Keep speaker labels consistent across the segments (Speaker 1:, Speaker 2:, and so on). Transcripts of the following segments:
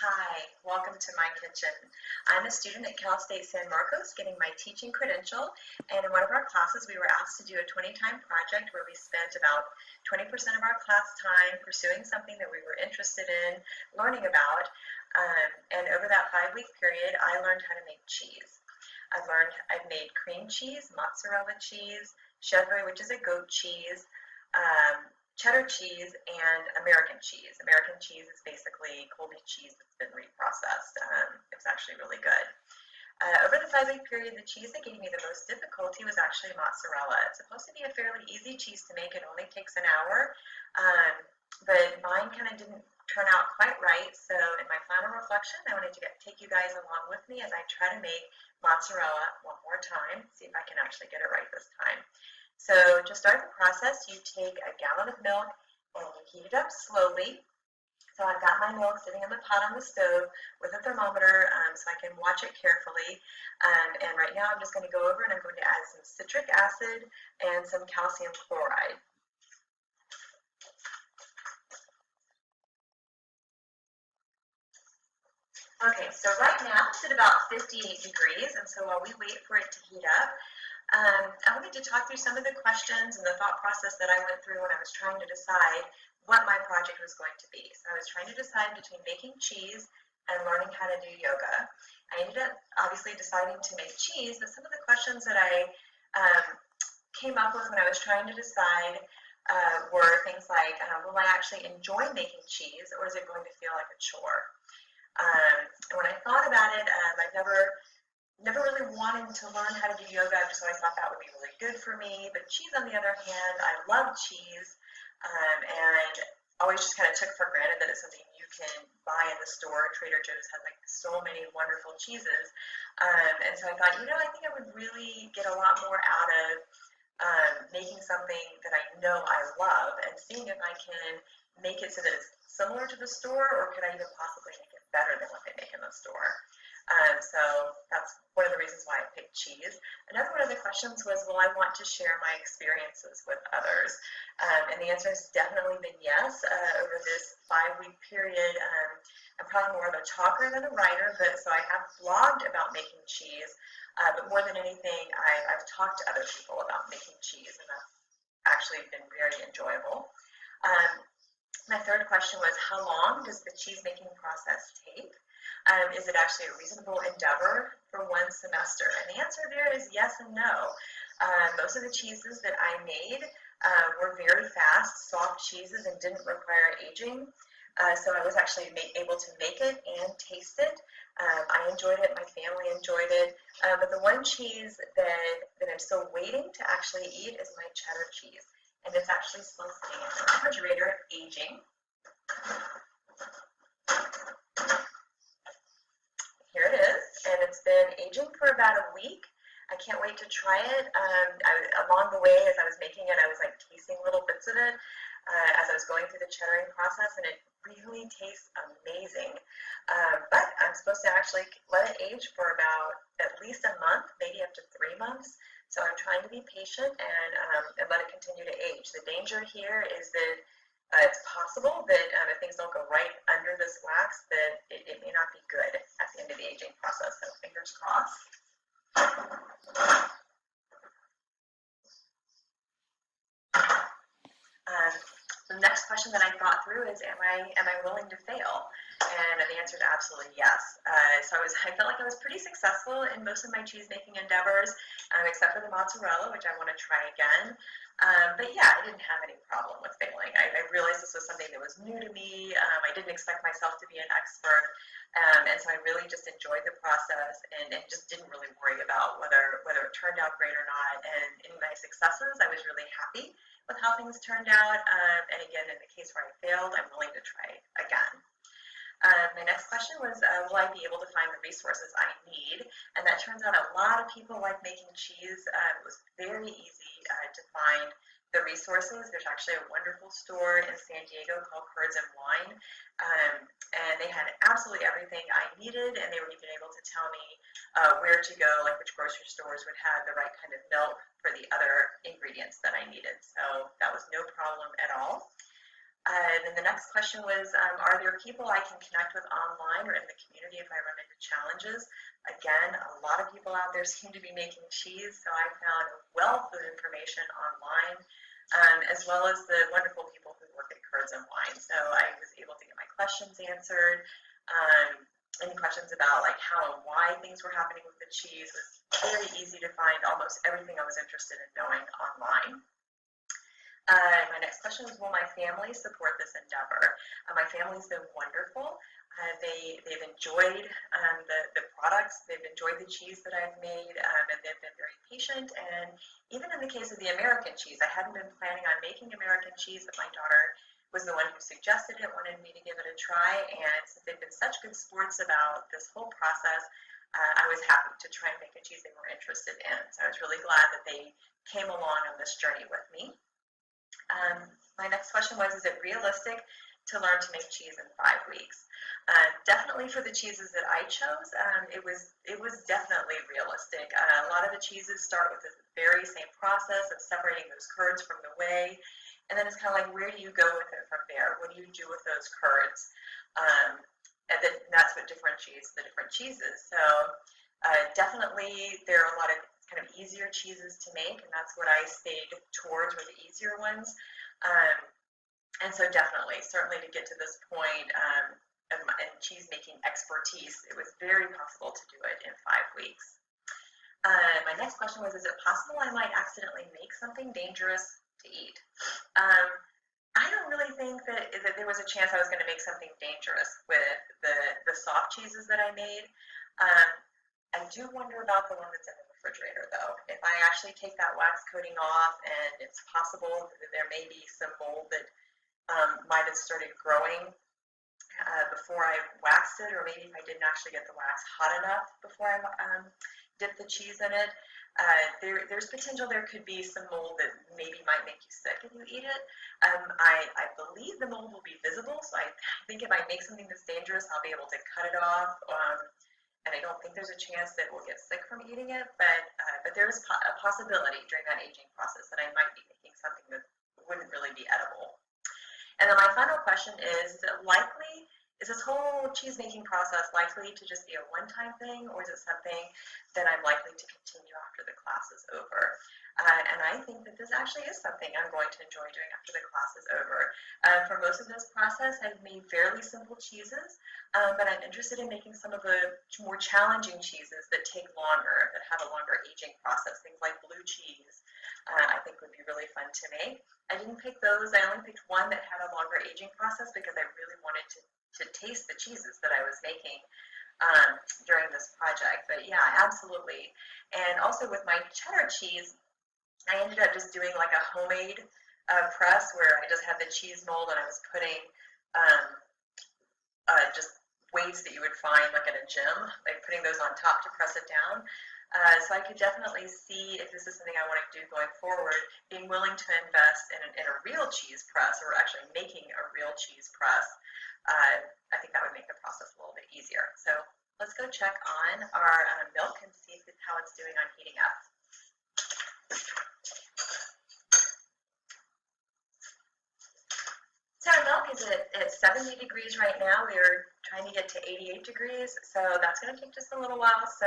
Speaker 1: Hi, welcome to my kitchen. I'm a student at Cal State San Marcos getting my teaching credential, and in one of our classes we were asked to do a 20-time project where we spent about 20% of our class time pursuing something that we were interested in learning about, and over that 5-week period I learned how to make cheese. I've made cream cheese, mozzarella cheese, cheddar, which is a goat cheese, cheddar cheese, and American cheese. American cheese is basically Colby cheese that's been reprocessed. It was actually really good. Over the 5-week period, the cheese that gave me the most difficulty was actually mozzarella. It's supposed to be a fairly easy cheese to make. It only takes an hour, but mine kind of didn't turn out quite right. So in my final reflection, I wanted to take you guys along with me as I try to make mozzarella one more time, see if I can actually get it right this time. So to start the process, you take a gallon of milk and you heat it up slowly. So I've got my milk sitting in the pot on the stove with a thermometer so I can watch it carefully. And right now I'm just going to go over and I'm going to add some citric acid and some calcium chloride. Okay, so right now it's at about 58 degrees, and so while we wait for it to heat up, I wanted to talk through some of the questions and the thought process that I went through when I was trying to decide what my project was going to be. So I was trying to decide between making cheese and learning how to do yoga. I ended up obviously deciding to make cheese, but some of the questions that I came up with when I was trying to decide were things like, will I actually enjoy making cheese, or is it going to feel like a chore? And when I thought about it, I've never really wanted to learn how to do yoga. I just always thought that would be really good for me. But cheese, on the other hand, I love cheese, and always just kind of took for granted that it's something you can buy in the store. Trader Joe's has like so many wonderful cheeses, and so I thought, I think I would really get a lot more out of making something that I know I love and seeing if I can make it so that it's similar to the store, or could I even possibly make it better than what they make in the store. So that's one of the reasons why I picked cheese. Another one of the questions was, will I want to share my experiences with others? And the answer has definitely been yes. Over this 5-week period, I'm probably more of a talker than a writer, but so I have blogged about making cheese, but more than anything, I've talked to other people about making cheese, and that's actually been very enjoyable. My third question was, how long does the cheese making process take? Is it actually a reasonable endeavor for one semester? And the answer there is yes and no. Most of the cheeses that I made were very fast, soft cheeses, and didn't require aging. So I was actually able to make it and taste it. I enjoyed it, my family enjoyed it, but the one cheese that I'm still waiting to actually eat is my cheddar cheese. And it's actually still sitting in the refrigerator aging. Here it is, and it's been aging for about a week. I can't wait to try it. Along the way, as I was making it, I was like tasting little bits of it as I was going through the cheddaring process, and it really tastes amazing. But I'm supposed to actually let it age for about at least a month, maybe up to 3 months. So I'm trying to be patient and let it continue to age. The danger here is that it's possible that if things don't go right under this wax, that it may not be good at the end of the aging process. So fingers crossed. The next question that I thought through is, am I willing to fail? And the answer is absolutely yes. So I felt like I was pretty successful in most of my cheese making endeavors, except for the mozzarella, which I want to try again. But yeah, I didn't have any problem with failing. I realized this was something that was new to me. I didn't expect myself to be an expert, and so I really just enjoyed the process and just didn't really worry about whether it turned out great or not. And in my successes, I was really happy with how things turned out. And again, in the case where I failed, I'm willing to try again. My next question was, will I be able to find the resources I need? And that turns out a lot of people like making cheese. It was very easy to find the resources. There's actually a wonderful store in San Diego called Curds and Wine, and they had absolutely everything I needed, and they were even able to tell me where to go, like which grocery stores would have the right kind of milk for the other ingredients that I needed. So that was no problem at all. And the next question was, are there people I can connect with online or in the community if I run into challenges? Again, a lot of people out there seem to be making cheese, so I found a wealth of information online, as well as the wonderful people who work at Curds and Wine. So I was able to get my questions answered. Any questions about like how and why things were happening with the cheese was very easy to find almost everything I was interested in knowing online. My next question was, will my family support this endeavor? My family's been wonderful. They've enjoyed the products. They've enjoyed the cheese that I've made, and they've been very patient. And even in the case of the American cheese, I hadn't been planning on making American cheese, but my daughter was the one who suggested it, wanted me to give it a try. And since they've been such good sports about this whole process, I was happy to try and make a cheese they were interested in. So I was really glad that they came along on this journey with me. My next question was, is it realistic to learn to make cheese in 5 weeks? Definitely for the cheeses that I chose, it was definitely realistic. A lot of the cheeses start with the very same process of separating those curds from the whey, and then it's kind of like, where do you go with it from there? What do you do with those curds? And then that's what differentiates the different cheeses. So definitely there are a lot of kind of easier cheeses to make, and that's what I stayed towards, were the easier ones. And so definitely, certainly to get to this point in cheese making expertise, it was very possible to do it in 5 weeks. My next question was, is it possible I might accidentally make something dangerous to eat? I don't really think that there was a chance I was going to make something dangerous with the soft cheeses that I made. I do wonder about the one that's in the refrigerator, though. If I actually take that wax coating off, and it's possible that there may be some mold that might have started growing before I waxed it, or maybe if I didn't actually get the wax hot enough before I dipped the cheese in it. There's potential there could be some mold that maybe might make you sick if you eat it. I believe the mold will be visible, so I think if I make something that's dangerous, I'll be able to cut it off. And I don't think there's a chance that we'll get sick from eating it, but there is a possibility during that aging process that I might be making something that wouldn't really be edible. And then my final question is this whole cheese making process likely to just be a one-time thing, or is it something that I'm likely to continue after the class is over? And I think that this actually is something I'm going to enjoy doing after the class is over. For most of this process, I've made fairly simple cheeses, but I'm interested in making some of the more challenging cheeses that take longer, that have a longer aging process, things like blue cheese. I think would be really fun to make. I didn't pick those. I only picked one that had a longer aging process because I really wanted to taste the cheeses that I was making during this project. But yeah, absolutely. And also with my cheddar cheese, I ended up just doing like a homemade press where I just had the cheese mold and I was putting just weights that you would find like in a gym, like putting those on top to press it down. So I could definitely see if this is something I want to do going forward, being willing to invest in a real cheese press, or actually making a real cheese press. I think that would make the process a little bit easier. So let's go check on our milk and see how it's doing on heating up. So our milk is at 70 degrees right now. We're trying to get to 88 degrees, so that's going to take just a little while. So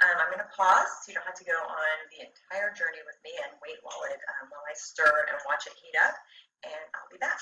Speaker 1: I'm going to pause so you don't have to go on the entire journey with me and wait while I stir and watch it heat up, and I'll be back.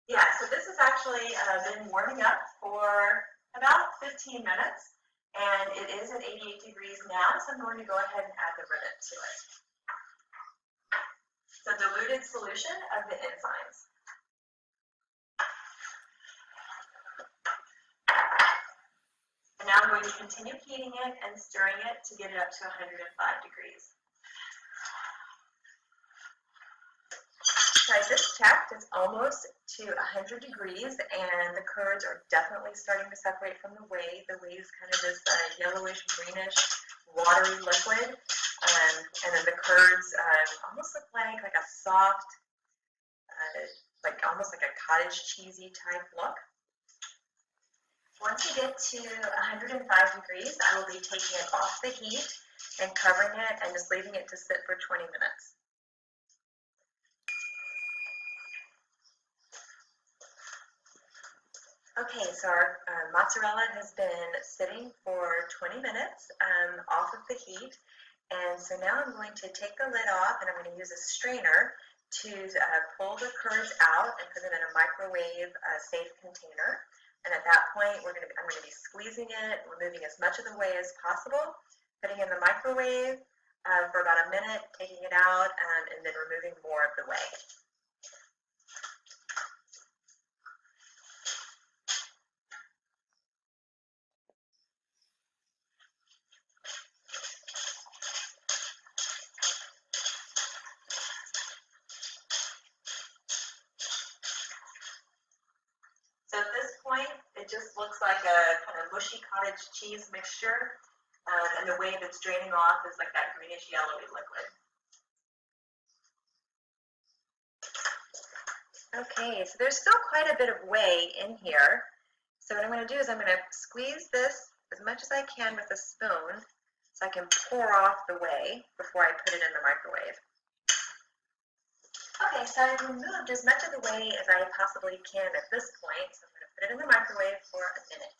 Speaker 1: Yeah, so this has actually been warming up for about 15 minutes, and it is at 88 degrees now, so I'm going to go ahead and add the rennet to it. So diluted solution of the enzymes. And now I'm going to continue heating it and stirring it to get it up to 105 degrees. So I just checked, it's almost to 100 degrees, and the curds are definitely starting to separate from the whey. The whey is kind of this yellowish, greenish, watery liquid, and then the curds almost look like a soft, almost like a cottage cheesy type look. Once you get to 105 degrees, I will be taking it off the heat and covering it and just leaving it to sit for 20 minutes. Okay, so our mozzarella has been sitting for 20 minutes off of the heat, and so now I'm going to take the lid off, and I'm going to use a strainer to pull the curds out and put them in a microwave safe container. And at that point, I'm going to be squeezing it, removing as much of the whey as possible, putting it in the microwave for about a minute, taking it out, and then removing more of the whey. So at this point, it just looks like a kind of mushy cottage cheese mixture, and the whey that's draining off is like that greenish yellowy liquid. Okay, so there's still quite a bit of whey in here. So what I'm going to do is I'm going to squeeze this as much as I can with a spoon so I can pour off the whey before I put it in the microwave. Okay, so I've removed as much of the whey as I possibly can at this point, so I'm going to put it in the microwave for a minute.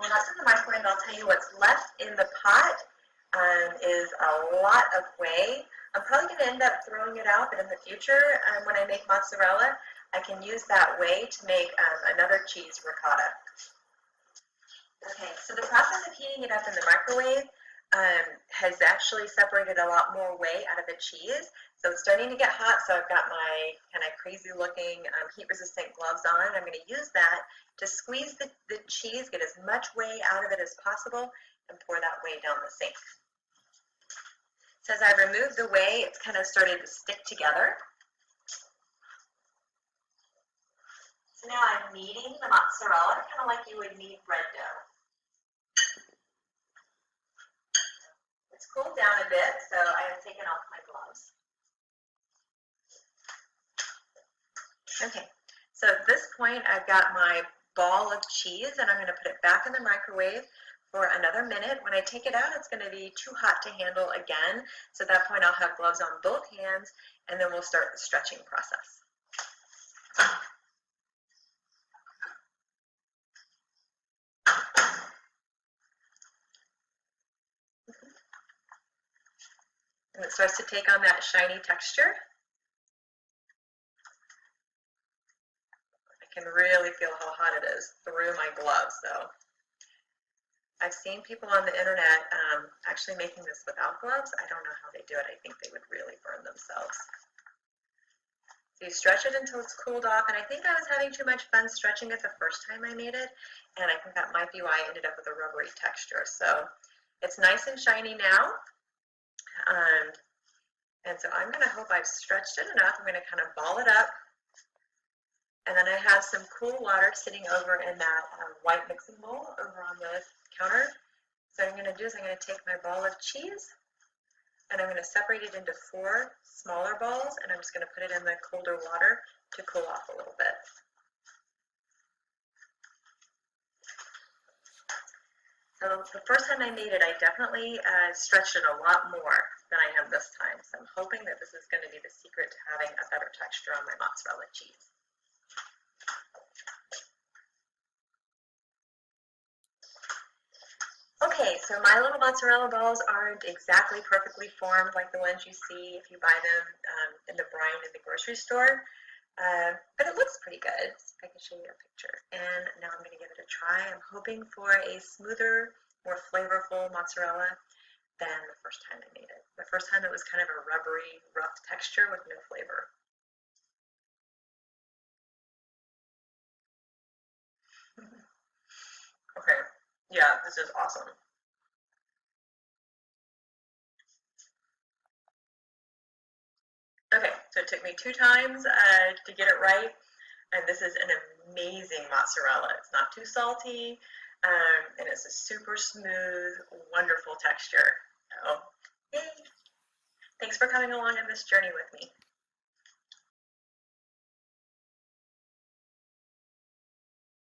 Speaker 1: When that's in the microwave, I'll tell you what's left in the pot is a lot of whey. I'm probably going to end up throwing it out, but in the future, when I make mozzarella, I can use that whey to make another cheese ricotta. Okay, so the process of heating it up in the microwave has actually separated a lot more whey out of the cheese. So it's starting to get hot, so I've got my kind of crazy looking heat-resistant gloves on. I'm going to use that to squeeze the cheese, get as much whey out of it as possible, and pour that whey down the sink. So as I remove the whey, it's kind of started to stick together. So now I'm kneading the mozzarella, kind of like you would knead bread dough. It's cooled down a bit, so I have taken off my gloves. Okay, so at this point I've got my ball of cheese and I'm going to put it back in the microwave for another minute. When I take it out, it's going to be too hot to handle again, so at that point I'll have gloves on both hands and then we'll start the stretching process. And it starts to take on that shiny texture. I can really feel how hot it is through my gloves, though. I've seen people on the internet actually making this without gloves. I don't know how they do it. I think they would really burn themselves. So you stretch it until it's cooled off, and I think I was having too much fun stretching it the first time I made it, and I think that might be why I ended up with a rubbery texture. So it's nice and shiny now. And so I'm going to hope I've stretched it enough. I'm going to kind of ball it up. And then I have some cool water sitting over in that white mixing bowl over on the counter. So what I'm going to do is I'm going to take my ball of cheese and I'm going to separate it into 4 smaller balls, and I'm just going to put it in the colder water to cool off a little bit. So the first time I made it, I definitely stretched it a lot more than I have this time. So I'm hoping that this is going to be the secret to having a better texture on my mozzarella cheese. Okay, so my little mozzarella balls aren't exactly perfectly formed like the ones you see if you buy them in the brine in the grocery store, but it looks pretty good. I can show you a picture. And now I'm going to give it a try. I'm hoping for a smoother, more flavorful mozzarella than the first time I made it. The first time it was kind of a rubbery, rough texture with no flavor. Okay, yeah, this is awesome. Okay, so it took me 2 times to get it right, and this is an amazing mozzarella. It's not too salty, and it's a super smooth, wonderful texture. So, yay! Thanks for coming along on this journey with me.